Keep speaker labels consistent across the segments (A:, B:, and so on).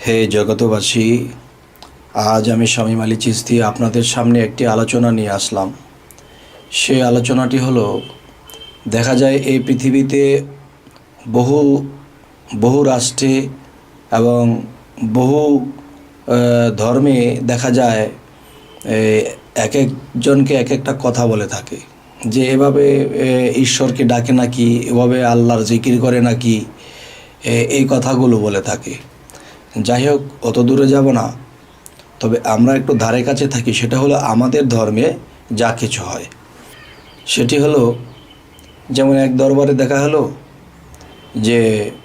A: হে জগতবাসী, আজ আমি শামীম আলী চিশতি আপনাদের সামনে একটি আলোচনা নিয়ে আসলাম। সেই আলোচনাটি হলো, দেখা যায় এই পৃথিবীতে বহু বহু রাষ্ট্রে এবং বহু ধর্মে দেখা যায় এক একজনকে এক একটা কথা বলে থাকে যে এভাবে ঈশ্বরকে ডাকে নাকি, এভাবে আল্লাহর জিকির করে নাকি, এই কথাগুলো বলে থাকে। যাই হোক, অত দূরে যাব না, তবে আমরা একটু ধারে কাছে থাকি। সেটা হলো আমাদের ধর্মে যা কিছু হয় সেটি হলো, যেমন এক দরবারে দেখা হলো যে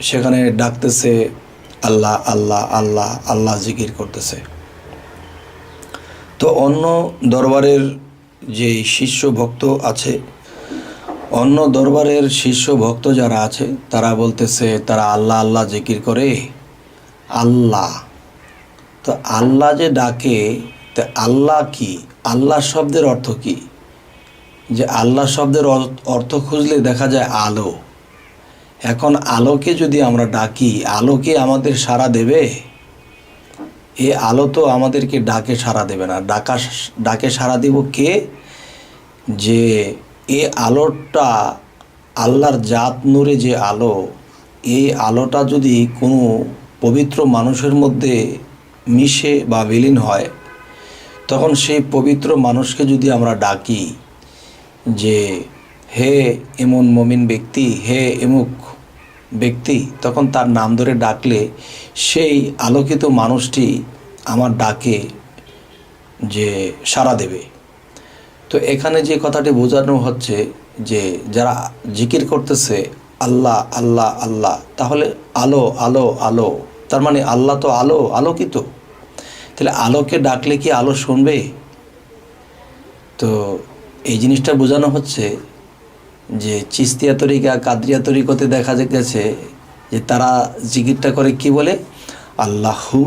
A: সেখানে ডাকতেছে আল্লাহ আল্লাহ আল্লাহ আল্লাহ, জিকির করতেছে। তো অন্য দরবারের যে শিষ্য ভক্ত আছে, অন্য দরবারের শিষ্য ভক্ত যারা আছে, তারা বলতেছে তারা আল্লাহ আল্লাহ জিকির করে। আল্লাহ, তো আল্লাহ যে ডাকে, তা আল্লাহ কি? আল্লাহ শব্দের অর্থ কি? যে আল্লাহ শব্দের অর্থ খুঁজলে দেখা যায় আলো। এখন আলোকে যদি আমরা ডাকি, আলোকে আমাদের সাড়া দেবে? এ আলো তো আমাদেরকে ডাকে সাড়া দেবে না। ডাকে সাড়া দিব কে? যে এ আলোটা আল্লাহর জাত নূরে যে আলো, এই আলোটা যদি কোনো পবিত্র মানুষের মধ্যে মিশে বা বিলীন হয়, তখন সেই পবিত্র মানুষকে যদি আমরা ডাকি যে হে এমন মমিন ব্যক্তি, হে এমুক ব্যক্তি, তখন তার নাম ধরে ডাকলে সেই আলোকিত মানুষটি আমার ডাকে যে সাড়া দেবে। তো এখানে যে কথাটি বোঝানো হচ্ছে যে যারা জিকির করতেছে আল্লাহ আল্লাহ আল্লাহ, তাহলে আলো আলো আলো, তার মানে আল্লাহ তো আলো, আলোকিত। তাহলে আলোকে ডাকলে কি আলো শুনবে? তো এই জিনিসটা বোঝানো হচ্ছে যে চিস্তিয়া তরিকা, কাদরিয়া তরিকতে দেখা গেছে যে তারা জিকিরটা করে কি বলে? আল্লাহু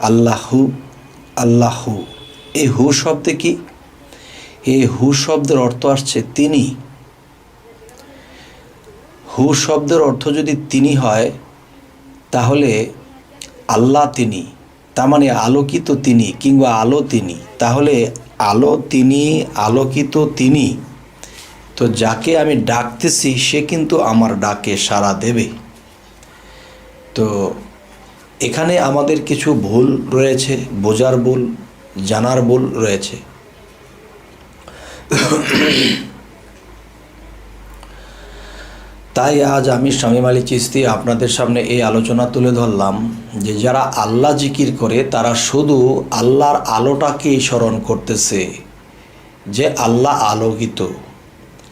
A: আল্লাহু আল্লাহু। এই হু শব্দে কি? এই হু শব্দের অর্থ আসছে তিনি। হু শব্দের অর্থ যদি তিনি হয়, তাহলে আল্লাহ তিনি, তার মানে আলোকিত তিনি কিংবা আলো তিনি। তাহলে আলো তিনি, আলোকিত তিনি। তো যাকে আমি ডাকতেছি সে কিন্তু আমার ডাকে সাড়া দেবে। তো এখানে আমাদের কিছু ভুল রয়েছে, বোঝার ভুল, জানার ভুল রয়েছে। তাই আজ আমি শামীম আলী চিশতি আপনাদের সামনে এই আলোচনা তুলে ধরলাম যে যারা আল্লাহ জিকির করে তারা শুধু আল্লাহর আলোটাকেই স্মরণ করতেছে যে আল্লাহ আলোকিত।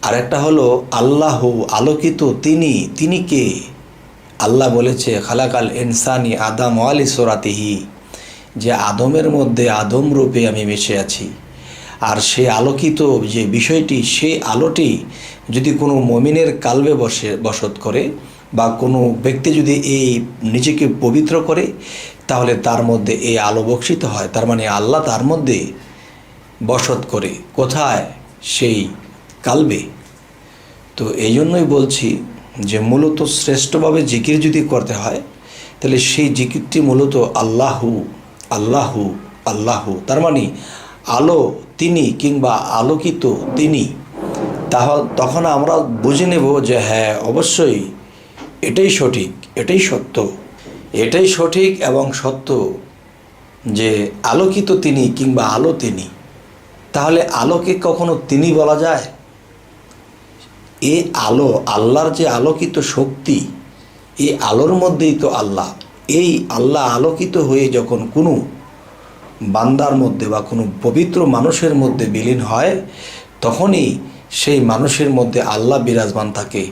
A: আরেকটা হলো আল্লাহ আলোকিত তিনি। তিনি কে? আল্লাহ বলেছে খালাকাল ইনসানি আদম আলি সোরাতিহি, যে আদমের মধ্যে আদম রূপে আমি মিশে আছি। আর সে আলোকিত যে বিষয়টি, সেই আলোটি যদি কোনো মমিনের কালবে বসত করে বা কোনো ব্যক্তি যদি এই নিজেকে পবিত্র করে, তাহলে তার মধ্যে এই আলো বর্ষিত হয়। তার মানে আল্লাহ তার মধ্যে বসত করে। কোথায়? সেই কালবে। তো এই জন্যই বলছি যে মূলত শ্রেষ্ঠভাবে জিকির যদি করতে হয়, তাহলে সেই জিকিরটি মূলত আল্লাহু আল্লাহু আল্লাহু, তার মানে আলো তিনি কিংবা আলোকিত তিনি। তখন আমরা বুঝে নেব যে হ্যাঁ, অবশ্যই এটাই সঠিক, এটাই সত্য, এটাই সঠিক এবং সত্য যে আলোকিত তিনি কিংবা আলো তিনি। তাহলে আলোকে কখনো তিনি বলা যায়? এই আলো, আল্লাহর যে আলোকিত শক্তি, এই আলোর মধ্যেই তো আল্লাহ। এই আল্লাহ আলোকিত হয়ে যখন কোনো বান্দার মধ্যে বা কোনো পবিত্র মানুষের মধ্যে বিলীন হয়, তখনই সেই মানুষের মধ্যে আল্লাহ বিরাজমান থাকে।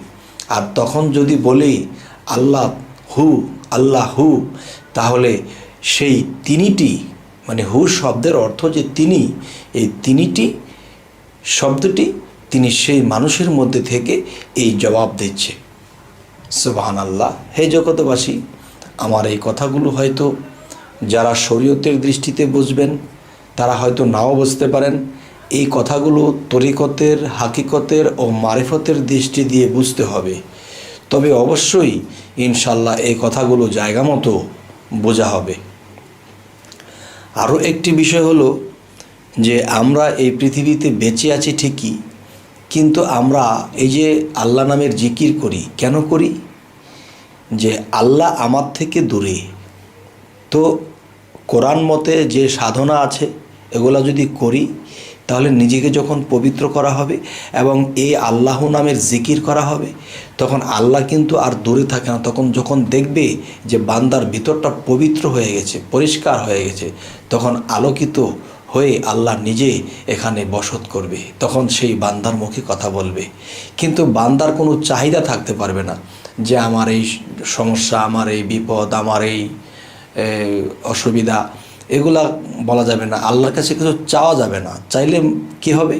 A: আর তখন যদি বলি আল্লাহ হু আল্লাহ হু, তাহলে সেই তিনিটি, মানে হু শব্দের অর্থ যে তিনি, এই তিনিটি শব্দটি তিনি সেই মানুষের মধ্যে থেকে এই জবাব দিচ্ছে। সুবহানাল্লাহ। হে জগতবাসী, আমার এই কথাগুলো হয়তো যারা শরীয়তের দৃষ্টিতে বুঝবেন তারা হয়তো নাও বুঝতে পারেন। এই কথাগুলো তরিকতের, হাকিকতের ও মারিফতের দৃষ্টি দিয়ে বুঝতে হবে। তবে অবশ্যই ইনশাল্লাহ এই কথাগুলো জায়গা মতো বোঝা হবে। আরও একটি বিষয় হলো যে আমরা এই পৃথিবীতে বেঁচে আছি ঠিকই, কিন্তু আমরা এই যে আল্লাহ নামের জিকির করি, কেন করি? যে আল্লাহ আমার থেকে দূরে। তো কোরআন মতে যে সাধনা আছে এগুলা যদি করি, তাহলে নিজেকে যখন পবিত্র করা হবে এবং এই আল্লাহ নামের জিকির করা হবে, তখন আল্লাহ কিন্তু আর দূরে থাকে না। তখন যখন দেখবে যে বান্দার ভিতরটা পবিত্র হয়ে গেছে, পরিষ্কার হয়ে গেছে, তখন আলোকিত হয়ে আল্লাহ নিজে এখানে বসত করবে, তখন সেই বান্দার মুখে কথা বলবে। কিন্তু বান্দার কোনো চাহিদা থাকতে পারবে না যে আমার এই সমস্যা, আমার এই বিপদ, আমার এই অসুবিধা, এগুলা বলা যাবে না। আল্লাহর কাছে কিছু চাওয়া যাবে না। চাইলে কি হবে?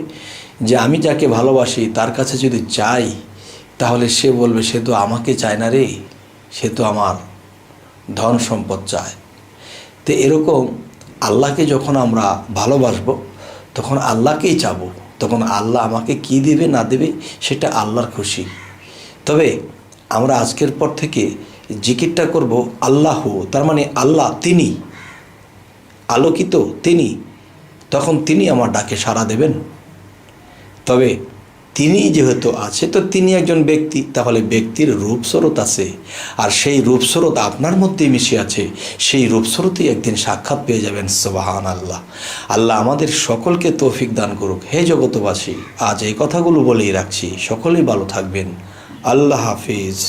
A: যে আমি যাকে ভালোবাসি তার কাছে যদি চাই, তাহলে সে বলবে সে তো আমাকে চায় না রে, সে তো আমার ধন সম্পদ চায়। তো এরকম আল্লাহকে যখন আমরা ভালোবাসবো, তখন আল্লাহকেই চাবো, তখন আল্লাহ আমাকে কি দেবে না দেবে সেটা আল্লাহর খুশি। তবে আমরা আজকের পর থেকে জিকিরটা করব আল্লাহ, তার মানে আল্লাহ তিনি আলোকিত, তিনি, তখন তিনি আমার ডাকে সাড়া দেবেন। তবে তিনি যেহেতু আছে, তো তিনি একজন ব্যক্তি, তাহলে ব্যক্তির রূপস্বরূপ আছে, আর সেই রূপস্বরূপ আপনার মধ্যেই মিশে আছে। সেই রূপস্বরূপই একদিন সাক্ষাৎ পেয়ে যাবেন। সুবহান আল্লাহ। আল্লাহ আমাদের সকলকে তৌফিক দান করুক। হে জগতবাসী, আজ এই কথাগুলো বলেই রাখছি, সকলেই ভালো থাকবেন। আল্লাহ হাফিজ।